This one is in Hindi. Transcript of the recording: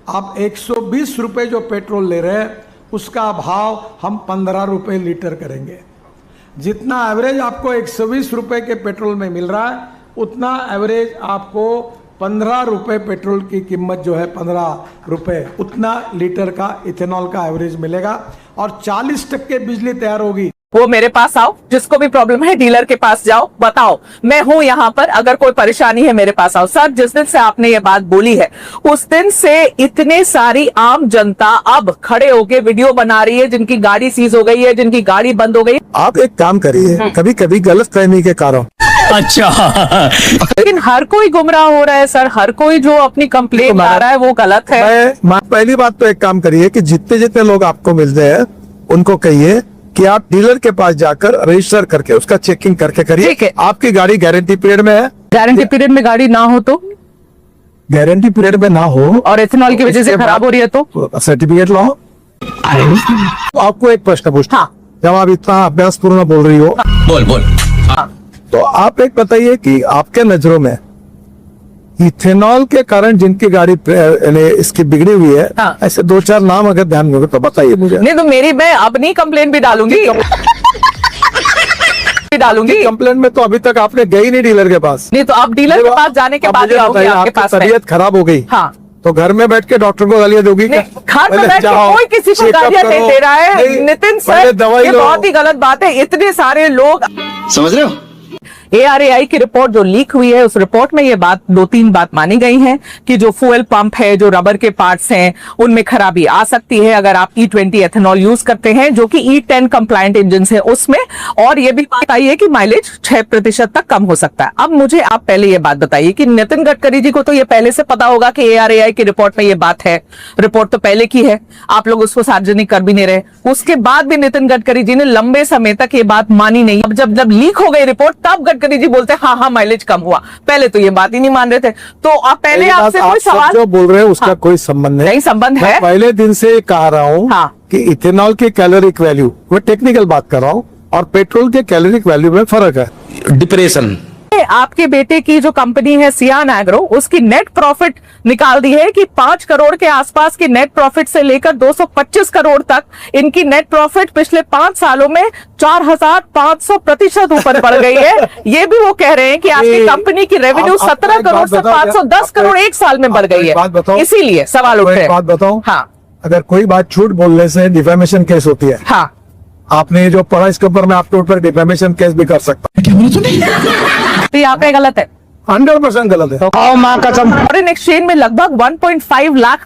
आप 120 रुपये जो पेट्रोल ले रहे हैं उसका भाव हम 15 रुपये लीटर करेंगे। जितना एवरेज आपको 120 रुपये के पेट्रोल में मिल रहा है उतना एवरेज आपको 15 रुपये पेट्रोल की कीमत जो है 15 रुपये उतना लीटर का इथेनॉल का एवरेज मिलेगा और 40% बिजली तैयार होगी। वो मेरे पास आओ, जिसको भी प्रॉब्लम है डीलर के पास जाओ, बताओ मैं हूं यहाँ पर, अगर कोई परेशानी है मेरे पास आओ। सर जिस दिन से आपने ये बात बोली है उस दिन से इतने सारी आम जनता अब खड़े होके वीडियो बना रही है, जिनकी गाड़ी सीज हो गई है, जिनकी गाड़ी बंद हो गई है। आप एक काम करिए, कभी कभी गलत फहमी के कारण अच्छा लेकिन हर कोई गुमराह हो रहा है सर, हर कोई जो अपनी कंप्लेंट ला रहा है वो गलत है। पहली बात तो एक काम करिए कि जितने जितने लोग आपको मिलते हैं उनको कहिए कि आप डीलर के पास जाकर रजिस्टर करके उसका चेकिंग करके करिए। ठीक है। आपकी गाड़ी गारंटी पीरियड में है। गारंटी पीरियड में गाड़ी ना हो तो, गारंटी पीरियड में ना हो और इथेनॉल की वजह से खराब हो रही है तो सर्टिफिकेट लाओ। आपको एक प्रश्न पूछता हूं, जब आप इतना अभ्यास पूर्ण बोल रही हो बोल तो आप एक बताइए कि आपके नजरों में इथेनॉल के कारण जिनकी गाड़ी इसकी बिगड़ी हुई है, हाँ। ऐसे 2-4 नाम अगर ध्यान में हो तो बताइए मुझे। नहीं तो मैं अपनी कंप्लेंट भी डालूंगी कंप्लेंट में तो अभी तक आपने गई नहीं डीलर के पास। नहीं तो अब डीलर के पास जाने के बाद जाऊंगी आपके पास। तबीयत खराब हो गई, हाँ तो घर में बैठ के डॉक्टर को गालियां दोगी क्या? घर में बैठ के कोई किसी को गालियां नहीं दे रहा है। नितिन सर ये बहुत ही गलत बात है। इतने सारे लोग, समझ रहे हो, ARAI की रिपोर्ट जो लीक हुई है उस रिपोर्ट में ये बात 2-3 बात मानी गई हैं कि जो फ्यूल पंप है, जो रबर के पार्ट्स हैं, उनमें खराबी आ सकती है अगर आप E20 एथेनॉल यूज करते हैं, जो कि E10 कंप्लायंट इंजन है उसमें। और ये भी बात आई है कि माइलेज 6% तक कम हो सकता है। अब मुझे आप पहले ये बात बताइए कि नितिन गडकरी जी को तो ये पहले से पता होगा कि ARAI की रिपोर्ट में ये बात है, रिपोर्ट तो पहले की है, आप लोग उसको सार्वजनिक कर भी नहीं रहे। उसके बाद भी नितिन गडकरी जी ने लंबे समय तक ये बात मानी नहीं। अब जब लीक हो गई रिपोर्ट तब गडकरी जी बोलते हैं हाँ माइलेज कम हुआ, पहले तो ये बात ही नहीं मान रहे थे। तो आप पहले आपसे कोई सवाल जो बोल रहे हैं उसका कोई संबंध नहीं संबंध है। पहले दिन से कह रहा हूँ कि इथेनॉल की कैलोरिक वैल्यू, वो टेक्निकल बात कर रहा हूँ, और पेट्रोल के कैलोरिक वैल्यू में फर्क है। डिप्रेशन आपके बेटे की जो कंपनी है सियान एग्रो, उसकी नेट प्रॉफिट निकाल दी है कि 5 करोड़ के आसपास की नेट प्रॉफिट से लेकर 225 करोड़ तक इनकी नेट प्रॉफिट पिछले 5 सालों में 4500% ऊपर बढ़ गई है। ये भी वो कह रहे हैं कि आपकी कंपनी की रेवेन्यू 17 करोड़ से 510 करोड़ एक साल में बढ़ गई है। इसीलिए सवाल उठ रहे हैं। बात बताओ, हाँ, अगर कोई बात झूठ बोलने से डिफेमेशन केस होती है, हाँ, आपने जो पढ़ा इसके ऊपर मैं आपके ऊपर डिफेमेशन केस भी कर सकता हूँ। तो यहाँ पे गलत है, 100% गलत है। फॉरेन एक्सचेंज में लगभग 1.5 लाख